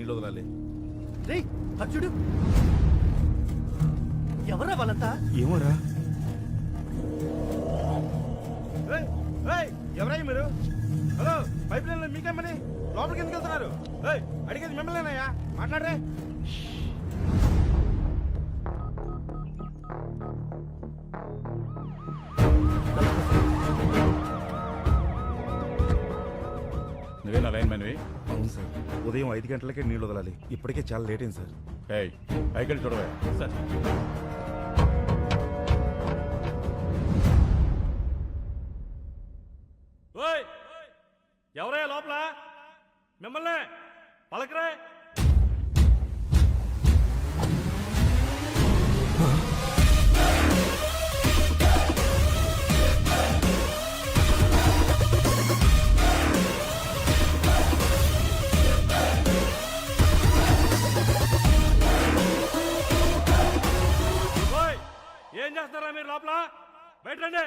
నీళ్ళు వదలాలి. రేయ్ అర్జుడు ఎవరా వాళ్ళంతా? ఏమోరా. ఎవరయ్య మీరు? హలో, పైప్ లైన్ లో మీకేమని లోపలికి ఎందుకు వెళ్తున్నారు? అడిగేది మిమ్మల్నేనయ్యా, మాట్లాడరే. నువ్వేనా లైన్ మ్యాన్వి? అవును సార్, ఉదయం 5 గంటలకే నీళ్ళు వదలాలి. ఇప్పటికే చాలా లేట్ అయింది సార్. పైకి చూడవా సార్. ఎవరయ్యా లోపల? మిమ్మల్ని పలకరే. ఏం చేస్తారా మీరు లోపల? బయట రండి.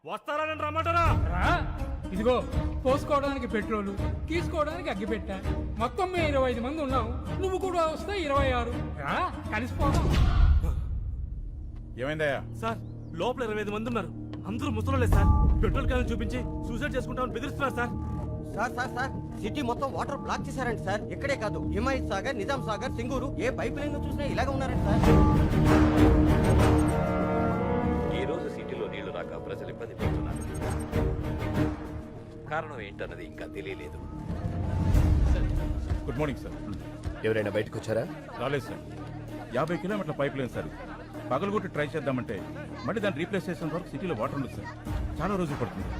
వస్తారా నేను రమ్మంటారా? ఇదిగో పోసుకోవడానికి పెట్రోలు, తీసుకోవడానికి అగ్గిపెట్ట. మొత్తం మేము 25 మంది ఉన్నాం. నువ్వు కూడా వస్తే 26. కలిసిపోదాం. ఏమైందయ్యా? సార్, లోపల 25 మంది ఉన్నారు. అందరూ ముసలోళ్ళే సార్. పెట్రోల్ క్యాన్ చూపించి సూసైడ్ చేసుకుంటామని బెదిరిస్తున్నారు sir. Sir sir sir city మొత్తం వాటర్ బ్లాక్ చేశారండి సార్. ఇక్కడే కాదు, హిమాయత్ సాగర్, నిజాం సాగర్, సింగూరు, ఏ పైప్ లైన్ చూసినా ఇలాగే ఉన్నారండి సార్. ఈ రోజు సిటీలో నీళ్లు రాక ప్రజలు ఇబ్బంది పడుతున్నారు. కారణం ఏంటన్నది ఇంకా తెలియలేదు. Good morning sir. ఎవరైనా బయటకు వచ్చారా? రాలేదు సార్. 50 కిలోమీటర్ల పైప్ లైన్ సార్. పగలగొట్టి ట్రై చేద్దామంటే మళ్ళీ దాన్ని రీప్లేస్ చేసిన వరకు సిటీలో వాటర్ ఉండదు సార్. చాలా రోజులు పడుతుంది.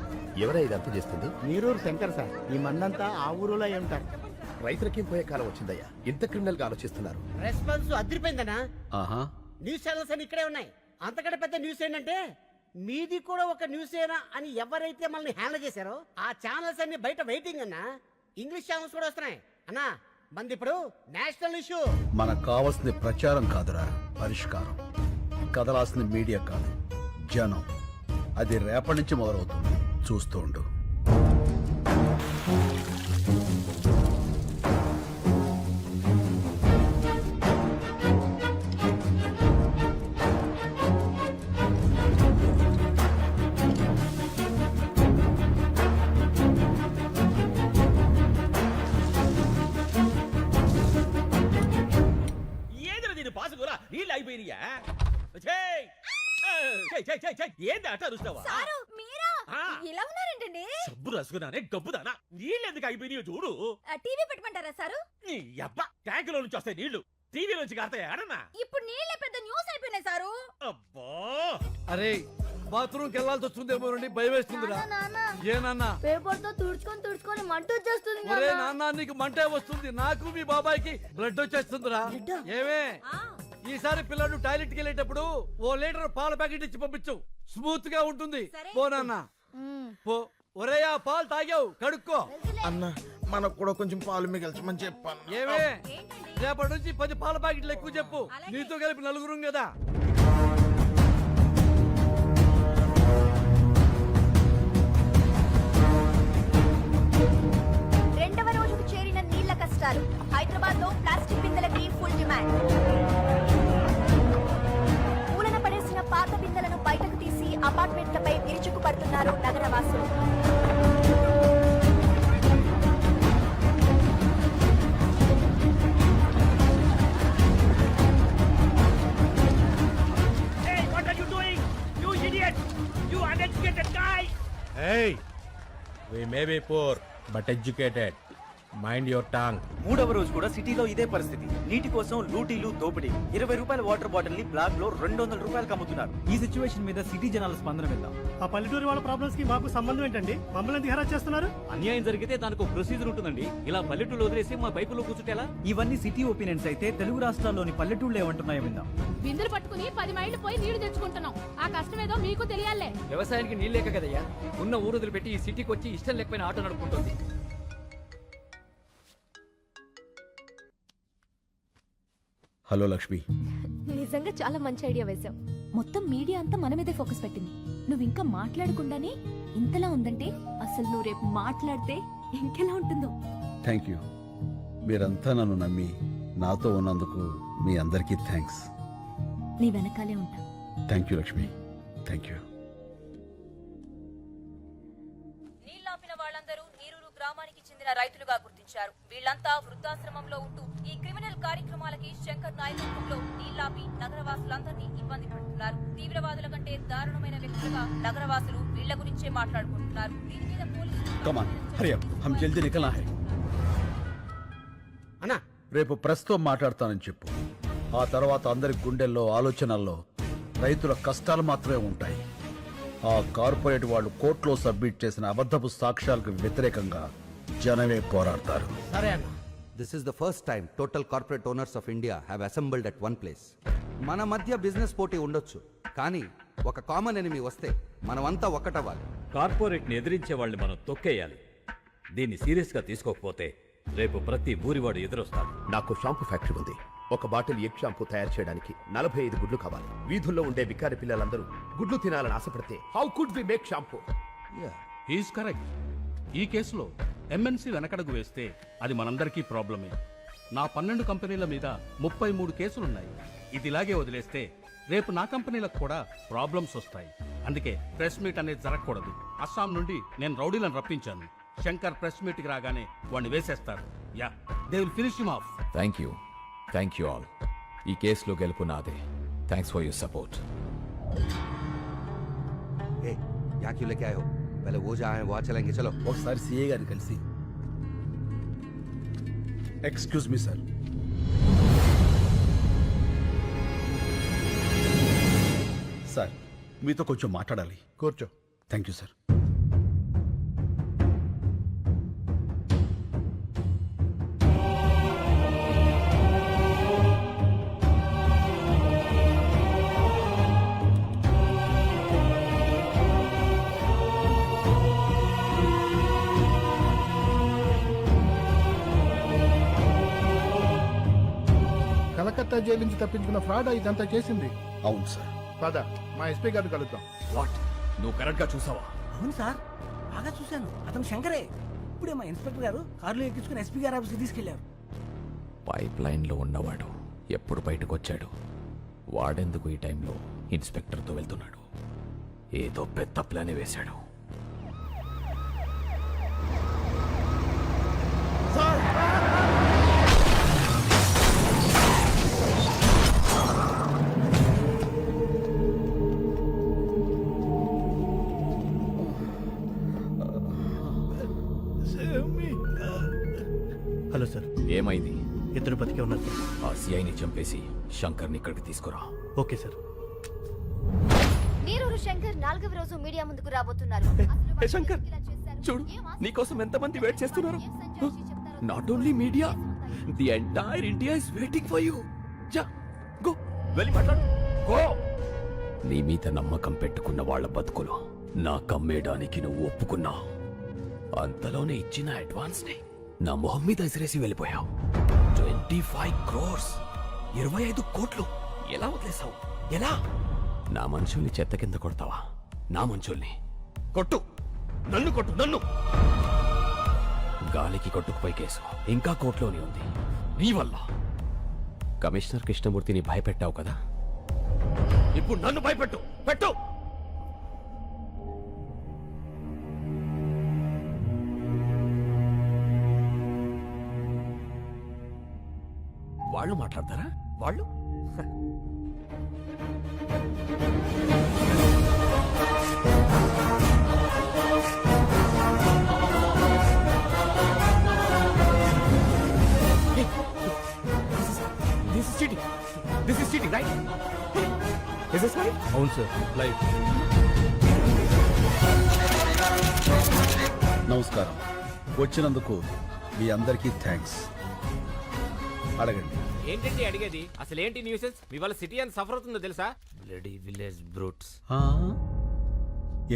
ఎవరై ఇదంతా చేస్తుంది? నీరూరు శంకర్ సార్. ఈ మందంతా ఆ ఊరులో ఉంటారు. రైతులకి పోయే కాలం వచ్చిందయ్యా. ఇంత క్రిమినల్ గా ఆలోచిస్తున్నారు. రెస్పాన్స్ అదిరిపోయిందనా? ఆహా, న్యూస్ ఛానల్స్ అని ఇక్కడే ఉన్నాయి. అంతకంటే పెద్ద న్యూస్ ఏంటంటే మీది కూడా ఒక న్యూస్ ఏనా అని ఎవరైతే మనల్ని హ్యాండిల్ చేశారో ఆ ఛానల్స్ అన్ని బయట వెయిటింగ్ అన్నా. ఇంగ్లీష్ ఛానల్స్ కూడా వస్తున్నాయి అన్నా. మంది ఇప్పుడు నేషనల్ ఇష్యూ. మనకు కావాల్సింది ప్రచారం కాదురా, పరిష్కారం. కదలాల్సింది మీడియా కాదు, జనం. అది రేపటి నుంచి మొదలవుతుంది. చూస్తూ ఉండు. నీళ్ళు అయిపోయినాయా? ఏంది అట్ట అరుస్తావా? ఇలా ఉన్నారేంటండి? సబ్బు రసుకున్నానే గబ్బుదానా. నీళ్ళు ఎందుకు అయిపోయినాయో చూడు. టీవీ పెట్టమంటారా సారు? నీ అబ్బా, ట్యాంకులో నుంచి వస్తాయి నీళ్లు, టీవీ నుంచి కాస్తాయా? అడన్నా ఇప్పుడు నీళ్ళే పెద్ద న్యూస్ అయిపోయినాయి సారు. అబ్బా, అరే బాత్రూమ్ కెళ్లాల్సి వస్తుందేమో భయం వేస్తుందిరా. ఏ నాన్న? పేపర్ తో తుడుచుకొని మంట వచ్చేస్తుంది. ఒరే నాన్న, నీకు మంటే వస్తుంది. నాకు మీ బాబాయ్కి బ్లడ్ వచ్చేస్తుందిరా. ఏమే, ఈసారి పిల్లలు టాయిలెట్ కి వెళ్ళేటప్పుడు 1 లీటర్ పాల ప్యాకెట్ ఇచ్చి పంపించు. స్మూత్ గా ఉంటుంది. పో నాన్న పో. ఒరే ఆ పాలు తాగావు, కడుక్కో. అన్న, మనకు కూడా కొంచెం పాలు మిగల్చమని చెప్పాను. ఏమే, రేపటి నుంచి 10 పాల ప్యాకెట్లు ఎక్కువ చెప్పు. నీతో కలిపి 4 కదా. రెండవ రోజుకు చేరిన నీళ్ల కష్టాలు. హైదరాబాద్ లో ప్లాస్టిక్ బిందెలకి ఫుల్ డిమాండ్. మూలన పడేసిన పాత బిందెలను బయటకు తీసి అపార్ట్మెంట్లపై విరుచుకు పడుతున్నారు నగరవాసులు. Hey, we may be poor but educated. Mind your Tang. 3వ రోజు కూడా సిటీలో ఇదే పరిస్థితి. నీటి కోసం లూటీలు, దోపిడీ. 20 రూపాయల వాటర్ బాటిల్ ని బ్లాక్ లో 200 రూపాయలకు అమ్ముతున్నారు. ఈ సిచ్యువేషన్ మీద సిటీ జనాల స్పందన విందాం. ఆ పల్లెటూరి వాళ్ళ ప్రాబ్లమ్స్ కి మాకు సంబంధం ఏంటండి? మమ్మల్ని ఎందుకు హెరాస్ చేస్తున్నారు? అన్యాయం జరిగితే దానికి ఒక ప్రొసీజర్ ఉంటుందండి. ఇలా పల్లెటూళ్ళు వదిలేసి మా పైపులో కూర్చుంటేలా? ఇవన్నీ సిటీ ఒపీనియన్స్ అయితే తెలుగు రాష్ట్రాల్లోని పల్లెటూళ్ళు ఏమంటున్నాయో విందాం. బిందులు పట్టుకుని 10 మైళ్ళు పోయి నీళ్లు తెచ్చుకుంటున్నాం. ఆ కష్టం ఏదో మీకు తెలియాలే. వ్యవసాయానికి నీళ్ళు లేక కదయ్యా ఉన్న ఊరుదులు పెట్టి ఈ సిటీకి వచ్చి ఇష్టం లేకపోయినా ఆటో నడుపుకుంటుంది. హలో లక్ష్మి. నిజంగా చాలా మంచి ఐడియా వేశావు. మొత్తం మీడియా అంతా మన మీదే ఫోకస్ పెట్టింది. నువ్వు ఇంకా మాట్లాడకుండానే ఇంతలా ఉందంటే అసలు నువ్వు రేపు మాట్లాడితే ఇంకెలా ఉంటుందో. Thank you. మీరంతా నన్ను నమ్మి నాతో ఉన్నందుకు మీ అందరికీ థ్యాంక్స్. నీ వెనకాలే ఉంటా. Thank you Lakshmi, thank you. నీళ్లాపిన వాళ్ళందరూ నీరూరు గ్రామానికి చెందిన రైతులుగా గుర్తించారు. వీళ్లంతా వృద్ధాశ్రమంలో ఉంటూ ఈ క్రిమినల్ కార్యక్రమాలకి శంకర్ నాయకత్వంలో నీళ్లాపి నగరవాసులందరినీ ఇబ్బంది పెడుతున్నారు. తీవ్రవాదుల కంటే దారుణమైన వ్యక్తులుగా నగరవాసులు వీళ్ల గురించే మాట్లాడుకుంటున్నారు. దీని మీద Come on, hurry up. हम जल्दी निकलना है. అన్నా రేపు ప్రెస్తో మాట్లాడతానని చెప్పు. ఆ తర్వాత అందరి గుండెల్లో ఆలోచనల్లో రైతుల కష్టాలు మాత్రమే ఉంటాయి. ఆ కార్పొరేట్ వాళ్ళు కోర్టులో సబ్మిట్ చేసిన అబద్ధపు సాక్ష్యాలకు వ్యతిరేకంగా జనమే పోరాడతారు. సరే అన్న. This is the first time total corporate owners of India have assembled at one place. మన మధ్య బిజినెస్ పోటీ ఉండొచ్చు, కానీ ఒక కామన్ ఎనిమీ వస్తే మనమంతా ఒక్కటవ్వాలి. కార్పొరేట్ని ఎదిరించే వాళ్ళని మనం తొక్కేయాలి. దీన్ని సీరియస్గా తీసుకోకపోతే రేపు ప్రతి ఊరివాడు ఎదురొస్తాడు. నాకు షాంపూ ఫ్యాక్టరీ ఉంది. ఒక బాటిల్ ఎగ్ షాంపూ తయారు చేయడానికి 45 గుడ్లు కావాలి. వీధుల్లో ఉండే బికారి పిల్లలందరూ గుడ్లు తినాలని ఆశపడితే how could we make shampoo? He's correct. ఈ కేసులో ఎంఎన్సీ వెనకడుగు వేస్తే అది మనందరికీ ప్రాబ్లమే. నా 12 కంపెనీల మీద 33 కేసులున్నాయి. ఇది ఇలాగే వదిలేస్తే రేపు నా కంపెనీలకు కూడా ప్రాబ్లమ్స్ వస్తాయి. అందుకే ప్రెస్ మీట్ అనేది జరగకూడదు. అస్సాం నుండి నేను రౌడీలను రప్పించాను. శంకర్ ప్రెస్ మీట్ కి రాగానే వాడిని వేసేస్తారు. Ya, they will finish him off. Thank you all. ఈ కేసులో గెలుపు నాదే. Thanks for your support. ఏ యా క్యూ లేకే ఆయో? పहले वो जहाँ है वहाँ चलेंगे, चलो. ఒకసారి సిఏ గారిని కలిసి. Excuse me sir. సార్ మీతో కొంచెం మాట్లాడాలి. కూర్చో. Thank you sir. Calcutta jail నుంచి తప్పించుకున్న ఫ్రాడ్ ఇదంతా చేసింది. అవును సార్. పద మా ఎస్పీ గారిని కలుద్దాం. వాట్, నువ్వు కరెక్ట్ గా చూసావా? అవును సార్, బాగా చూశాను. అతను శంకరే. ఇప్పుడే మా ఇన్స్పెక్టర్ గారు కారులో ఎక్కించుకుని ఎస్పీ గారి ఆఫీస్కి తీసుకెళ్లారు. పైప్ లైన్ లో ఉన్నవాడు ఎప్పుడు బయటకు వచ్చాడు? వాడెందుకు ఈ టైంలో ఇన్స్పెక్టర్తో వెళ్తున్నాడు? ఏదో పెద్ద ప్లానే వేశాడు. హలో సార్, ఏమైంది? ఇద్దరు బతికే ఉన్నారు సార్. ఆ సిఐని చంపేసి శంకర్ని ఇక్కడికి తీసుకురా. Okay sir. నీరూరు శంకర్ 4వ రోజు మీడియా ముందుకు రాబోతున్నారు. శంకర్, చూడు, నీకోసం ఎంతమంది వెయిట్ చేస్తున్నారు. Not only media, the entire India is waiting for you. జా, గో, వెళ్ళి మాట్లాడు. గో. నీ మీద నమ్మకం పెట్టుకున్న వాళ్ళ బతుకులు నా కమ్మేయడానికి నువ్వు ఒప్పుకున్నావు. అంతలోనే ఇచ్చిన అడ్వాన్స్ ని నా మొహం మీద ఇసిరేసి వెళ్ళిపోయావు. 25 crores, 25 కోట్లు ఎలా వదిలేసావు? ఎలా? నా మనుషుల్ని చెత్త కింద కొడతావా? నా మనుషుల్ని కొట్టు, నన్ను కొట్టు, నన్ను. గాలికి కొట్టుకుపోయి కేసు ఇంకా కోర్టులోనే ఉంది నీ వల్ల. కమిషనర్ కృష్ణమూర్తిని భయపెట్టావు కదా, ఇప్పుడు నన్ను భయపెట్టు. పెట్టు. వాళ్ళు మాట్లాడతారా? వాళ్ళు This is cheating, right? Is this right? అవును సార్, లైవ్. నమస్కారం. వచ్చినందుకు మీ అందరికీ థ్యాంక్స్. అడగండి. ఏంటండి అడిగేది? అసలు ఏంటి న్యూసెన్స్? మీ వాళ్ళ సిటీ అని సఫర్ అవుతుందో తెలుసా? Bloody village brutes.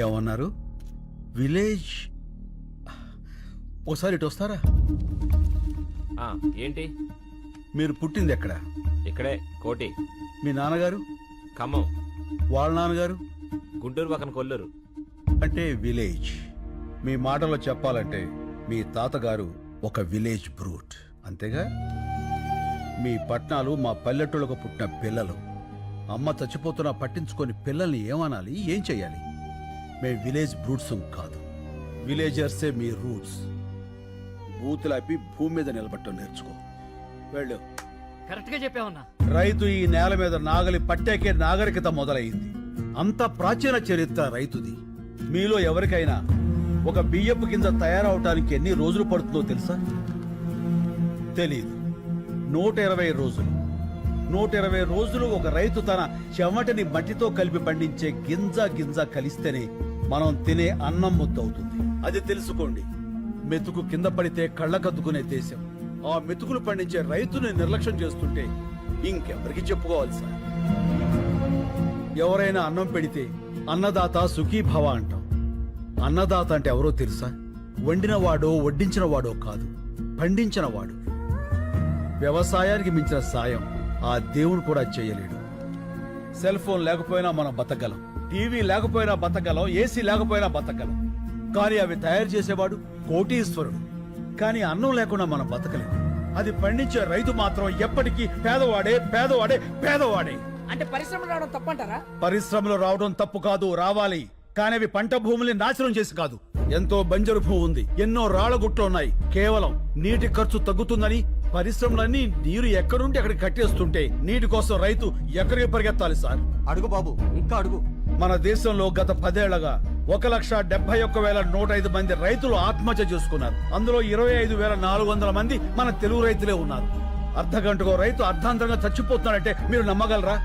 ఏమన్నారు? విలేజ్? ఒకసారి ఇటు వస్తారా? ఏంటి? మీరు పుట్టింది ఎక్కడ? ఇక్కడే, కోటి. మీ నాన్నగారు? ఖమ్మం. వాళ్ళ నాన్నగారు? గుంటూరు పక్కన కొల్లూరు. అంటే విలేజ్. మీ మాటలో చెప్పాలంటే మీ తాతగారు ఒక విలేజ్ బ్రూట్. అంతేగా మీ పట్నాలు మా పల్లెటూళ్ళకు పుట్టిన పిల్లలు. అమ్మ చచ్చిపోతున్నా పట్టించుకొని పిల్లల్ని ఏమనాలి, ఏం చెయ్యాలి? మేము విలేజ్ బ్రూట్స్ కాదు, విలేజర్సే మీ రూట్స్. బూతులాపి భూమి మీద నిలబట్టం నేర్చుకో. వెళ్ళు. కరెక్ట్ గా చెప్పావన్నా. రైతు ఈ నేల మీద నాగలి పట్టాకే నాగరికత మొదలైంది. అంత ప్రాచీన చరిత్ర రైతుది. మీలో ఎవరికైనా ఒక బియ్యపు కింద తయారవటానికి ఎన్ని రోజులు పడుతుందో తెలుసా? తెలీదు. 120 రోజులు. 120 రోజులు ఒక రైతు తన చెమటని మట్టితో కలిపి పండించే గింజ గింజ కలిస్తేనే మనం తినే అన్నం ముద్దవుతుంది. అది తెలుసుకోండి. మెతుకు కింద పడితే కళ్ళకద్దుకునే దేశం. ఆ మెతుకులు పండించే రైతుని నిర్లక్ష్యం చేస్తుంటే ఇంకెవరికి చెప్పుకోవాలి సార్? ఎవరైనా అన్నం పెడితే అన్నదాత సుఖీభవ అంటాం. అన్నదాత అంటే ఎవరో తెలుసా? వండినవాడో వడ్డించినవాడో కాదు, పండించినవాడు. వ్యవసాయానికి మించిన సాయం ఆ దేవుడు కూడా చేయలేడు. సెల్ ఫోన్ లేకపోయినా మనం బతకగలం, టీవీ లేకపోయినా బతకగలం, ఏసీ లేకపోయినా బతకగలం. కానీ అవి తయారు చేసేవాడు కోటీశ్వరుడు. కానీ అన్నం లేకుండా మనం బతకలేము. అది పండించే రైతు మాత్రం ఎప్పటికీ పేదవాడే పేదవాడే పేదవాడే. అంటే పరిశ్రమలు రావడం తప్పంటారా? పరిశ్రమలు రావడం తప్పు కాదు, రావాలి. కానీ అవి పంట భూముల్ని నాశనం చేసి కాదు. ఎంతో బంజరు భూమి ఉంది, ఎన్నో రాళ్లగుట్లు ఉన్నాయి. కేవలం నీటి ఖర్చు తగ్గుతుందని పరిశ్రమలన్నీ నీరు ఎక్కడుంటే అక్కడికి కట్టేస్తుంటే నీటి కోసం రైతు ఎక్కడికి పరిగెత్తాలి సార్? అడుగు బాబు, ఇంకా అడుగు. మన దేశంలో గత 10 ఏళ్లగా 1,71,105 మంది రైతులు ఆత్మహత్య చేసుకున్నారు. అందులో 25,400 మంది మన తెలుగు రైతులే ఉన్నారు. అర్ధగంటకో రైతు అర్ధాంతరంగా చచ్చిపోతున్నాడంటే మీరు నమ్మగలరా?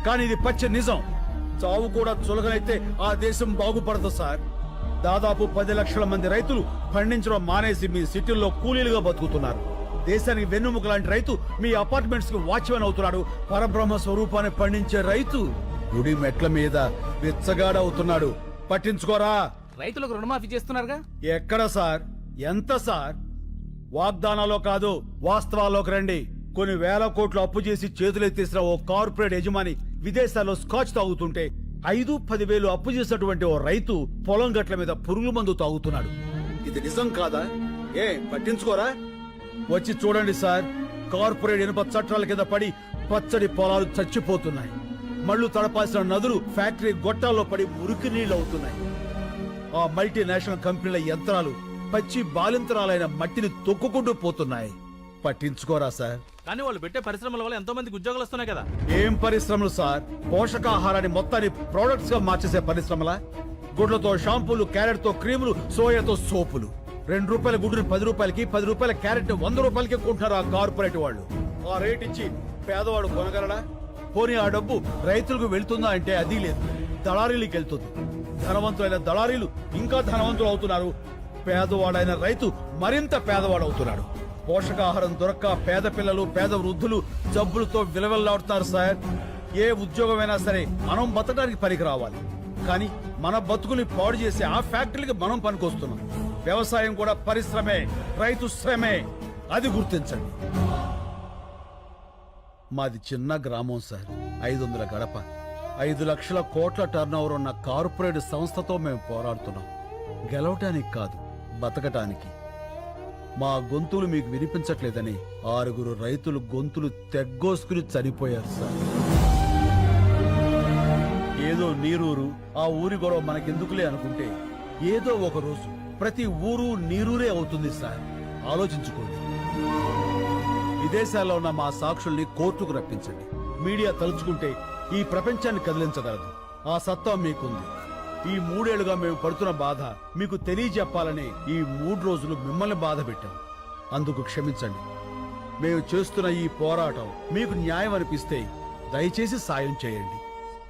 కానీ ఇది పచ్చి నిజం. చావు కూడా చులకనైతే ఆ దేశం బాగుపడదు సార్. దాదాపు 10 లక్షల మంది రైతులు పండించడం మానేసి మీ సిటీల్లో కూలీలుగా బతుకుతున్నారు. దేశానికి వెన్నుముక లాంటి రైతు మీ అపార్ట్మెంట్స్ కి వాచ్మెన్ అవుతున్నాడు. పరబ్రహ్మ స్వరూపాన్ని పండించే రైతు గుడి మెట్ల మీద విచ్చగాడవుతున్నాడు. పట్టించుకోరా? రైతులకు రుణమాఫీ చేస్తున్నారుగా. ఎక్కడ సార్? ఎంత సార్? వాగ్దానాల్లో కాదు, వాస్తవాల్లోకి రండి. కొన్ని వేల కోట్లు అప్పు చేసి చేతులెత్తేసిన ఓ కార్పొరేట్ యజమాని విదేశాల్లో స్కాచ్ తాగుతుంటే 5-10 వేలు అప్పు చేసినటువంటి ఓ రైతు పొలం గట్ల మీద పురుగుల మందు తాగుతున్నాడు. ఇది నిజం కాదా? పట్టించుకోరా? వచ్చి చూడండి సార్. కార్పొరేట్ ఇనుప చట్టాల కింద పడి పచ్చడి పొలాలు చచ్చిపోతున్నాయి. మళ్లు తడపాల్సిన నదులు ఫ్యాక్టరీ గొట్టాల్లో పడి మురికి నీళ్లు అవుతున్నాయి. ఆ మల్టీనేషనల్ కంపెనీల యంత్రాలు పచ్చి బాలింతరాలైన మట్టిని తొక్కుకుంటూ పోతున్నాయి. పట్టించుకోరా సార్? కానీ వాళ్ళు పెట్టే పరిశ్రమల వల్ల ఎంతో మందికి ఉద్యోగాలు వస్తున్నాయి కదా. ఏం పరిశ్రమలు సార్? పోషకాహారాన్ని మొత్తాన్ని ప్రొడక్ట్స్ గా మార్చేసే పరిశ్రమల? గుడ్లతో షాంపూలు, క్యారెట్ తో క్రీములు, సోయాతో సోపులు. 2 రూపాయల గుడ్డుని 10 రూపాయలకి, 10 రూపాయల క్యారెట్ 100 రూపాయలకి కొంటున్నారు ఆ కార్పొరేట్ వాళ్ళు. ఆ రేట్ ఇచ్చి పేదవాడు కొనగలడా? పోనీ ఆ డబ్బు రైతులకు వెళ్తుందా అంటే అది లేదు, దళారీలకు వెళ్తుంది. ధనవంతులైన దళారీలు ఇంకా ధనవంతులు అవుతున్నారు. పేదవాడైన రైతు మరింత పేదవాడు అవుతున్నాడు. పోషకాహారం దొరక్క పేద పిల్లలు, పేద వృద్ధులు జబ్బులతో విలవెల్లాడుతున్నారు సార్. ఏ ఉద్యోగమైనా సరే మనం బతకడానికి పనికి రావాలి. కానీ మన బతుకుని పాడు చేసి ఆ ఫ్యాక్టరీకి మనం పనికొస్తున్నాం. వ్యవసాయం కూడా పరిశ్రమే, రైతు శ్రమే. అది గుర్తించండి. మాది చిన్న గ్రామం సార్. 500 గడప, 5 లక్షల కోట్ల టర్నోవర్ ఉన్న కార్పొరేట్ సంస్థతో మేము పోరాడుతున్నాం. గెలవటానికి కాదు, బతకటానికి. మా గొంతులు మీకు వినిపించట్లేదని 6 రైతులు గొంతులు తెగ్గోసుకుని చనిపోయారు సార్. ఏదో నీరూరు, ఆ ఊరి గొడవ మనకెందుకులే అనుకుంటే ఏదో ఒక రోజు ప్రతి ఊరు నీరూరే అవుతుంది సార్. ఆలోచించుకోండి. విదేశాల్లో ఉన్న మా సాక్షుల్ని కోర్టుకు రప్పించండి. మీడియా తలుచుకుంటే ఈ ప్రపంచాన్ని కదిలించగలదు. ఆ సత్తా మీకుంది. ఈ 3 ఏళ్లుగా మేము పడుతున్న బాధ మీకు తెలియజెప్పాలని ఈ 3 రోజులు మిమ్మల్ని బాధ పెట్టాం. అందుకు క్షమించండి. మేము చేస్తున్న ఈ పోరాటం మీకు న్యాయం అనిపిస్తే దయచేసి సాయం చేయండి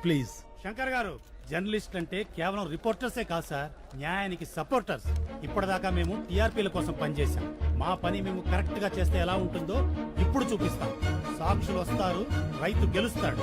ప్లీజ్. శంకర్ గారు, జర్నలిస్ట్ అంటే కేవలం రిపోర్టర్సే కాదు సార్, న్యాయానికి సపోర్టర్స్. ఇప్పటిదాకా మేము టీఆర్పీల కోసం పనిచేశాం. మా పని మేము కరెక్ట్ గా చేస్తే ఎలా ఉంటుందో ఇప్పుడు చూపిస్తాం. సాక్షులు వస్తారు, రైతు గెలుస్తాడు.